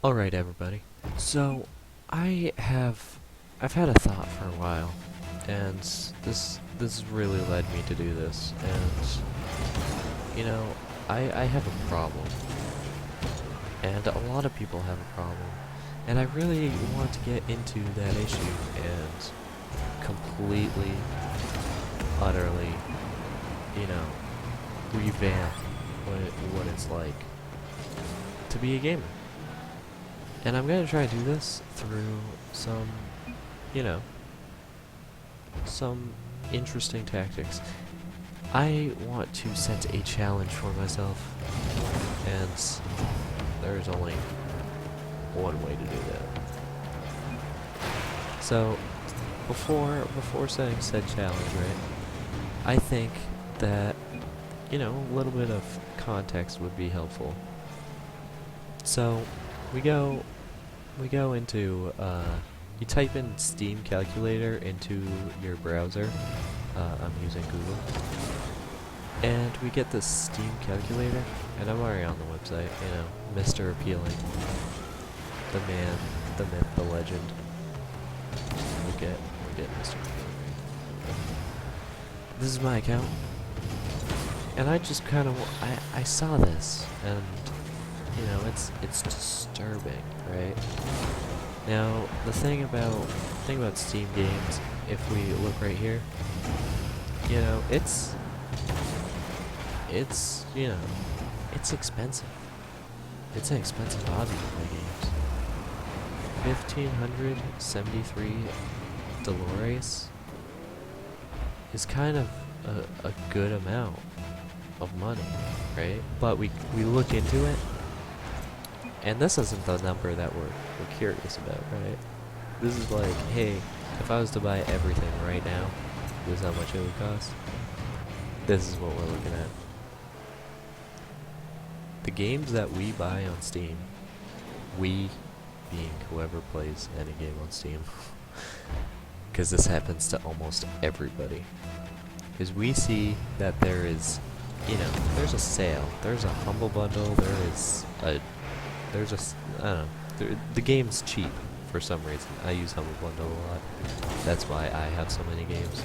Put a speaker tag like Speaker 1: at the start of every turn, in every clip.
Speaker 1: Alright everybody, so I've had a thought for a while, and this really led me to do this, and I have a problem, and a lot of people have a problem, and I really want to get into that issue and completely, utterly, revamp what it's like to be a gamer. And I'm gonna try to do this through some, some interesting tactics. I want to set a challenge for myself, and there's only one way to do that. So, before setting said challenge, right, I think that, a little bit of context would be helpful. So, we go into, you type in Steam Calculator into your browser. I'm using Google. And we get this Steam Calculator, and I'm already on the website, Mr. Appealing. The man, the myth, the legend. We get Mr. Appealing. This is my account. And I just kind of, I saw this, and it's disturbing, right? Now, the thing about Steam games, if we look right here, it's expensive. It's an expensive hobby to play games. 1,573 Dolores is kind of a good amount of money, right? But we look into it, and this isn't the number that we're curious about, right? This is like, hey, if I was to buy everything right now, this is how much it would cost. This is what we're looking at. The games that we buy on Steam, we being whoever plays any game on Steam, because this happens to almost everybody, is we see that there is, there's a sale, there's a Humble Bundle, I don't know, the game's cheap for some reason. I use Humble Bundle a lot. That's why I have so many games.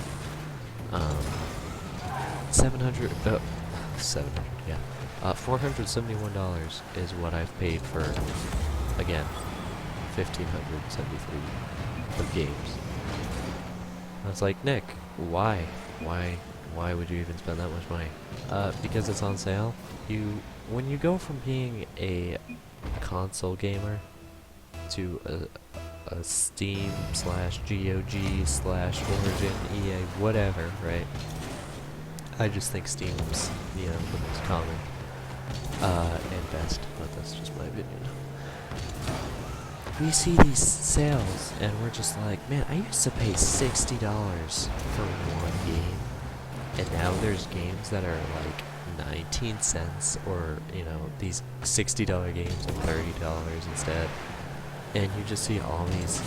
Speaker 1: 700, yeah. $471 is what I've paid for, again, 1,573 of games. I was like, Nick, why would you even spend that much money? Because it's on sale. When you go from being a console gamer to a Steam / GOG / Origin, EA, whatever, right? I just think Steam's, the most common, and best, but that's just my opinion. We see these sales, and we're just like, man, I used to pay $60 for one game, and now there's games that are like 19 cents, or, these $60 games are $30 instead. And you just see all these,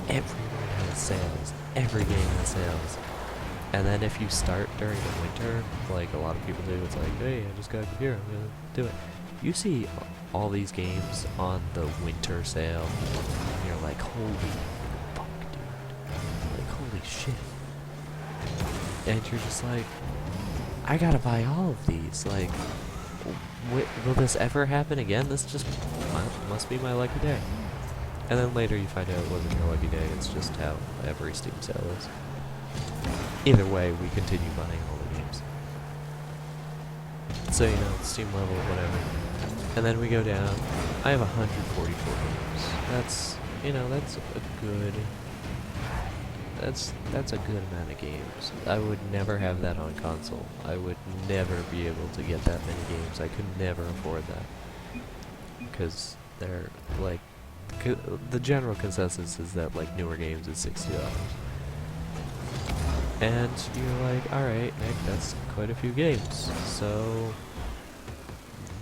Speaker 1: everyone has sales, every game has sales. And then if you start during the winter, like a lot of people do, it's like, hey, I just got a computer, I'm gonna do it. You see all these games on the winter sale, and you're like, holy fuck, dude. Like, holy shit. And you're just like, I gotta buy all of these. Like, will this ever happen again? This just must be my lucky day. And then later you find out it wasn't your lucky day, it's just how every Steam sale is. Either way, we continue buying all the games. So, Steam level, whatever. And then we go down. I have 144 games. That's a good amount of games. I would never have that on console. I would never be able to get that many games. I could never afford that. Because they're, the general consensus is that, newer games is $60. And you're like, alright, Nick, that's quite a few games. So,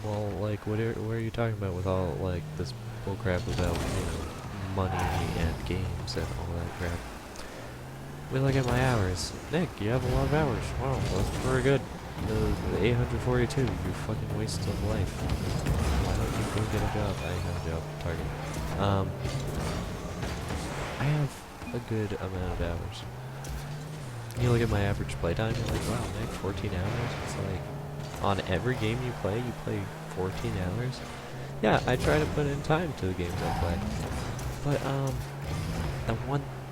Speaker 1: well, what are you talking about with all, this bullcrap about, money and games and all that crap? We look at my hours. Nick, you have a lot of hours. Wow, that's very good. The 842, you fucking waste of life. Why don't you go get a job. I have a job. Target. I have a good amount of hours. You look at my average playtime, you're like, wow, Nick, 14 hours? It's like, on every game you play 14 hours? Yeah, I try to put in time to the games I play. But,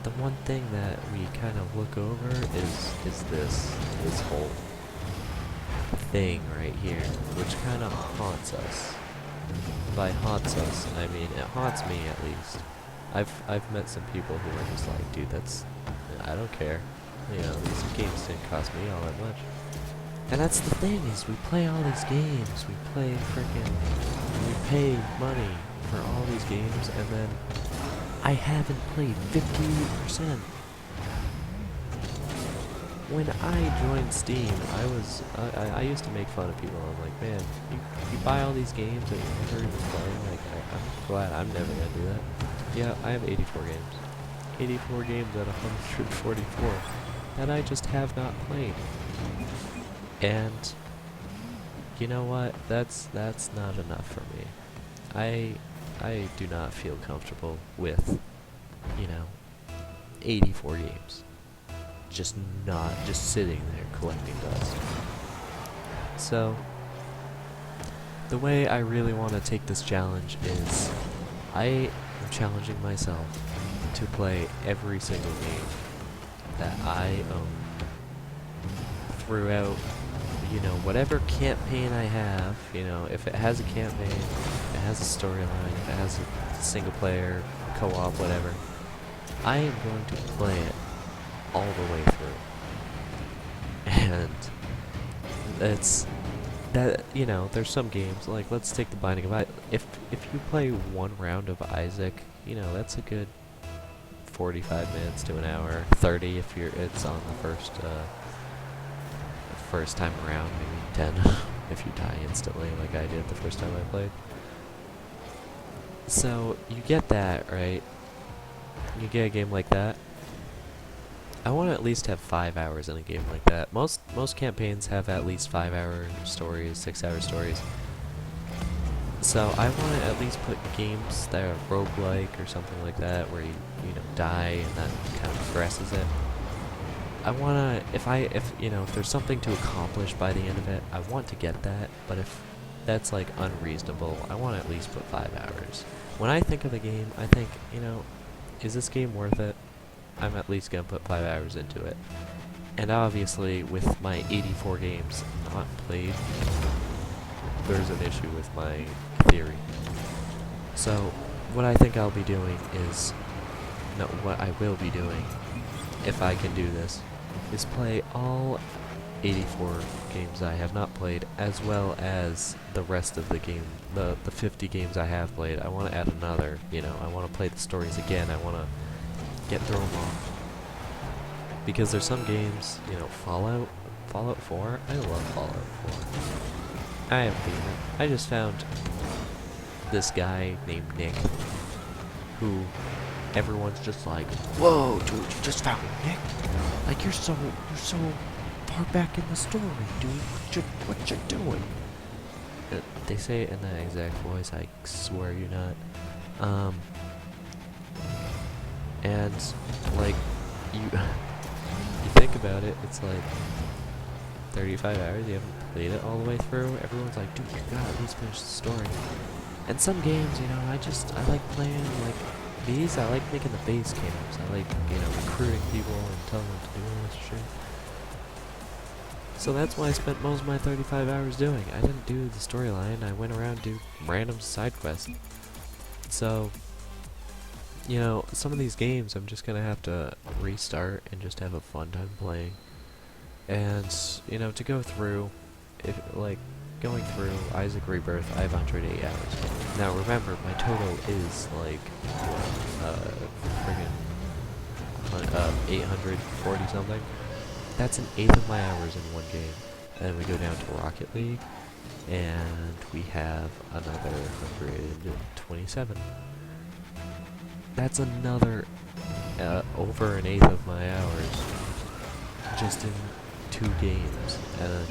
Speaker 1: the one thing that we kind of look over is this whole thing right here, which kind of haunts us. By haunts us, I mean it haunts me at least. I've met some people who are just like, dude, I don't care. You know, these games didn't cost me all that much. And that's the thing, is we play all these games, we pay money for all these games, and then I haven't played 50%. When I joined Steam, I used to make fun of people. I'm like, man, you buy all these games and you never even play. Like, I'm glad I'm never gonna do that. Yeah, I have 84 games. 84 games out of 144 that I just have not played. And you know what? That's not enough for me. I do not feel comfortable with, 84 games. Just sitting there collecting dust. So, the way I really want to take this challenge is, I am challenging myself to play every single game that I own throughout, whatever campaign I have. If it has a campaign, if it has a storyline, if it has a single player, co-op, whatever, I am going to play it all the way through. And it's that, there's some games, like, let's take the Binding of Isaac. If you play one round of Isaac, that's a good 45 minutes to an hour, 30 if it's on the first time around, maybe 10 if you die instantly like I did the first time I played. So you get that, right? You get a game like that. I want to at least have 5 hours in a game like that. Most campaigns have at least 5-hour stories, 6-hour stories. So I want to at least put games that are roguelike or something like that, where you die and that kind of progresses it. I want to, if there's something to accomplish by the end of it, I want to get that. But if that's like unreasonable, I want to at least put 5 hours. When I think of a game, I think, is this game worth it? I'm at least going to put 5 hours into it. And obviously, with my 84 games not played, there's an issue with my theory. So, what I think I'll be doing is, what I will be doing, if I can do this, is play all 84 games I have not played, as well as the rest of the game, the 50 games I have played. I want to add another, I want to play the stories again. I want to get through them all. Because there's some games, Fallout 4, I love Fallout 4. I have beaten it. I just found this guy named Nick, who everyone's just like, whoa, dude, you just found Nick? Like, you're so far back in the story, dude. What you doing? They say it in that exact voice, I swear you're not. And, like, you think about it, it's like 35 hours, you haven't played it all the way through. Everyone's like, dude, you gotta at least finish the story. And some games, I like playing, like, these. I like making the base camps. I like, recruiting people and telling them to do all this shit. So that's what I spent most of my 35 hours doing. I didn't do the storyline. I went around do random side quests. So, some of these games I'm just gonna have to restart and just have a fun time playing. And, to go through, going through Isaac Rebirth, I have 108 hours. Now remember, my total is like, friggin' 840 something. That's an eighth of my hours in one game. And then we go down to Rocket League, and we have another 127. That's another over an eighth of my hours just in 2 games, and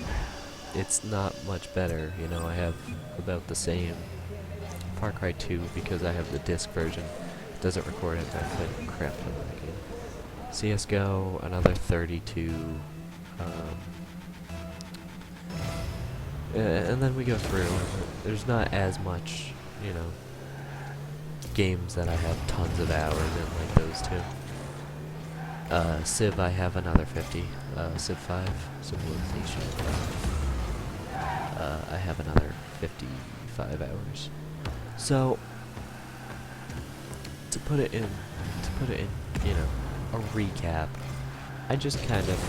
Speaker 1: it's not much better. I have about the same Far Cry 2 because I have the disc version. It doesn't record it, but I played a crap ton of that game. CS:GO, another 32. And then we go through. There's not as much, you know, games that I have tons of hours in like those two. Civ, I have another 50. Civ 5, Civilization 5. I have another 55 hours. So, to put it in, you know, a recap, I just kind of,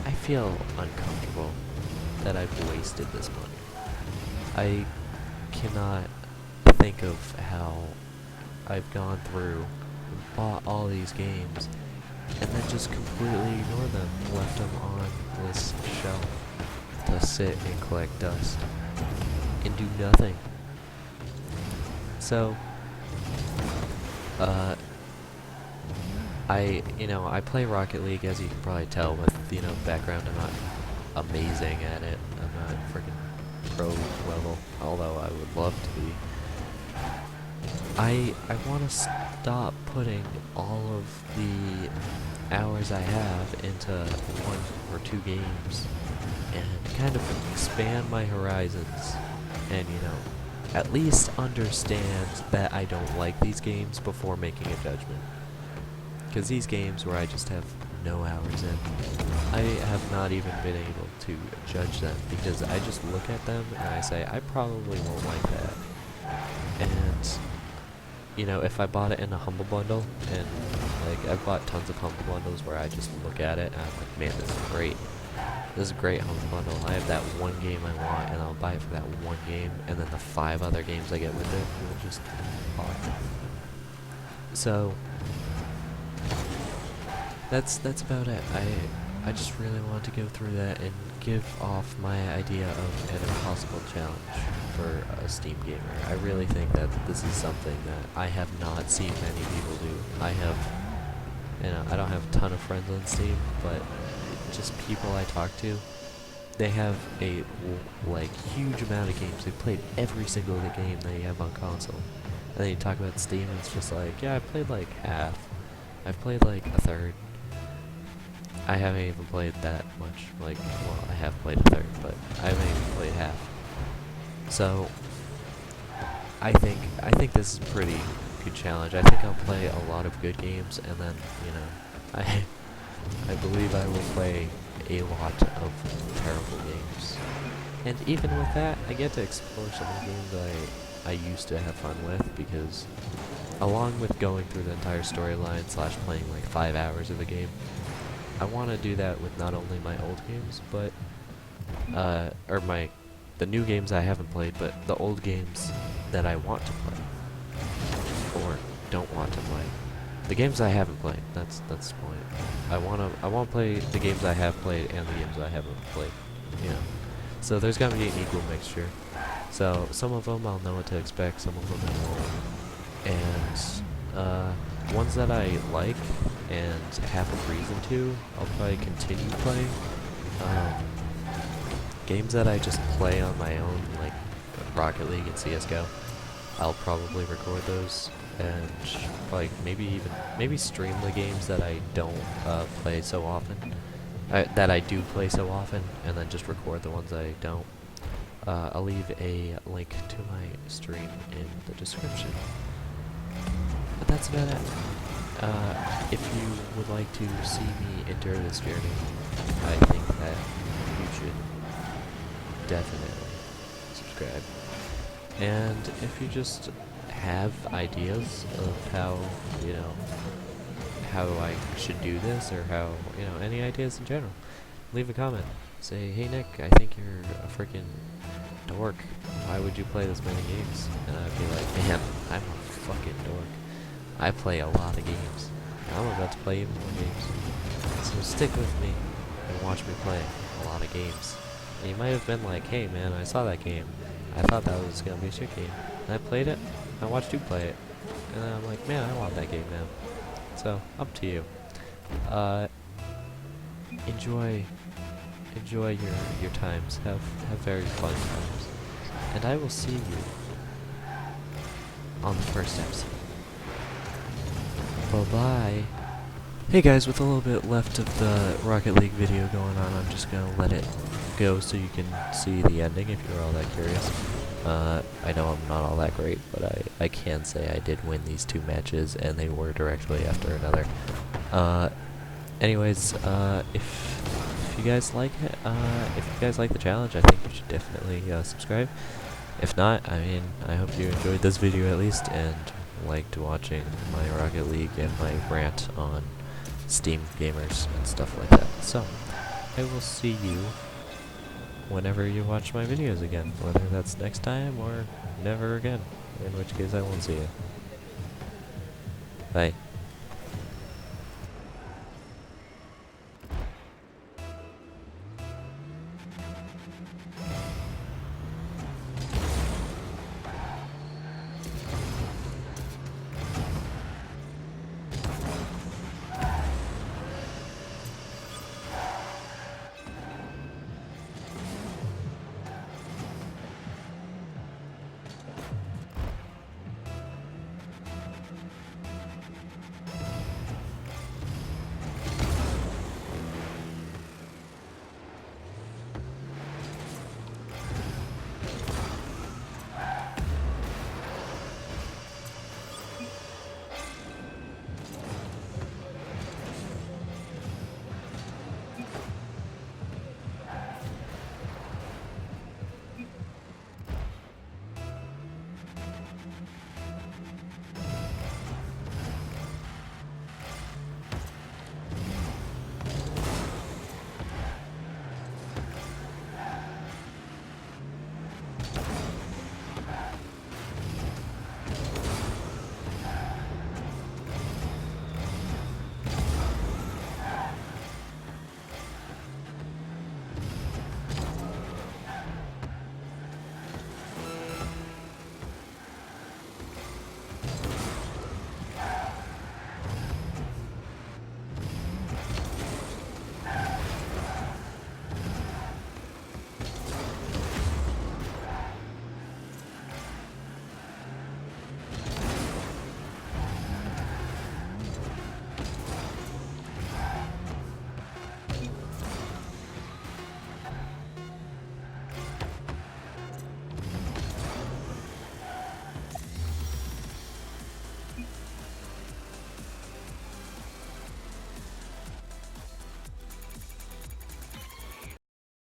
Speaker 1: I feel uncomfortable that I've wasted this money. I cannot think of how I've gone through and bought all these games and then just completely ignore them, left them on this shelf to sit and collect dust and do nothing. So, I play Rocket League, as you can probably tell with, background. I'm not amazing at it. I'm not freaking pro level, although I would love to be. I want to stop putting all of the hours I have into 1 or 2 games and kind of expand my horizons and, at least understand that I don't like these games before making a judgment. Because these games where I just have no hours in, I have not even been able to judge them because I just look at them and I say, I probably won't like that. And, if I bought it in a Humble Bundle, and, I've bought tons of Humble Bundles where I just look at it and I'm like, man, this is great. This is a great Humble Bundle. I have that one game I want and I'll buy it for that one game, and then the 5 other games I get with it will just awesome. So, that's about it. I just really want to go through that and give off my idea of an impossible challenge for a Steam gamer. I really think that this is something that I have not seen many people do. I don't have a ton of friends on Steam, but just people I talk to, they have a huge amount of games. They've played every single game they have on console. And then you talk about Steam and it's just like, yeah, I've played like half. I've played like a third. I haven't even played that much. I have played a third, but I haven't even played half. So, I think this is a pretty good challenge. I think I'll play a lot of good games, and then, I believe I will play a lot of terrible games. And even with that, I get to explore some of the games I used to have fun with, because along with going through the entire storyline / playing 5 hours of a game, I want to do that with not only my old games, but the new games I haven't played, but the old games that I want to play or don't want to play. The games I haven't played. That's the point. I want to play the games I have played and the games I haven't played. So there's gonna be an equal mixture. So some of them I'll know what to expect, some of them I won't. And ones that I like and have a reason to, I'll probably continue playing. Games that I just play on my own, like Rocket League and CS:GO, I'll probably record those and maybe stream the games that I don't play so often, that I do play so often, and then just record the ones I don't. I'll leave a link to my stream in the description. But that's about it. If you would like to see me endure this journey, I think that you should definitely subscribe. And if you just have ideas of how I should do this, or how, any ideas in general, leave a comment. Say, hey Nick, I think you're a freaking dork. Why would you play this many games? And I'd be like, man, I'm a fucking dork. I play a lot of games. I'm about to play even more games. So stick with me and watch me play a lot of games. And you might have been like, hey man, I saw that game. I thought that was gonna be a shit game. And I played it. I watched you play it. And then I'm like, man, I want that game now. So, up to you. Enjoy your times. Have very fun times. And I will see you on the first episode. Bye-bye. Hey guys, with a little bit left of the Rocket League video going on, I'm just gonna let it go so you can see the ending if you're all that curious. I know I'm not all that great, but I can say I did win these 2 matches, and they were directly after another. Anyways, if you guys like it, if you guys like the challenge, I think you should definitely subscribe. If not, I mean, I hope you enjoyed this video at least, and liked watching my Rocket League and my rant on Steam gamers and stuff like that. So, I will see you whenever you watch my videos again, whether that's next time or never again, in which case I won't see you. Bye.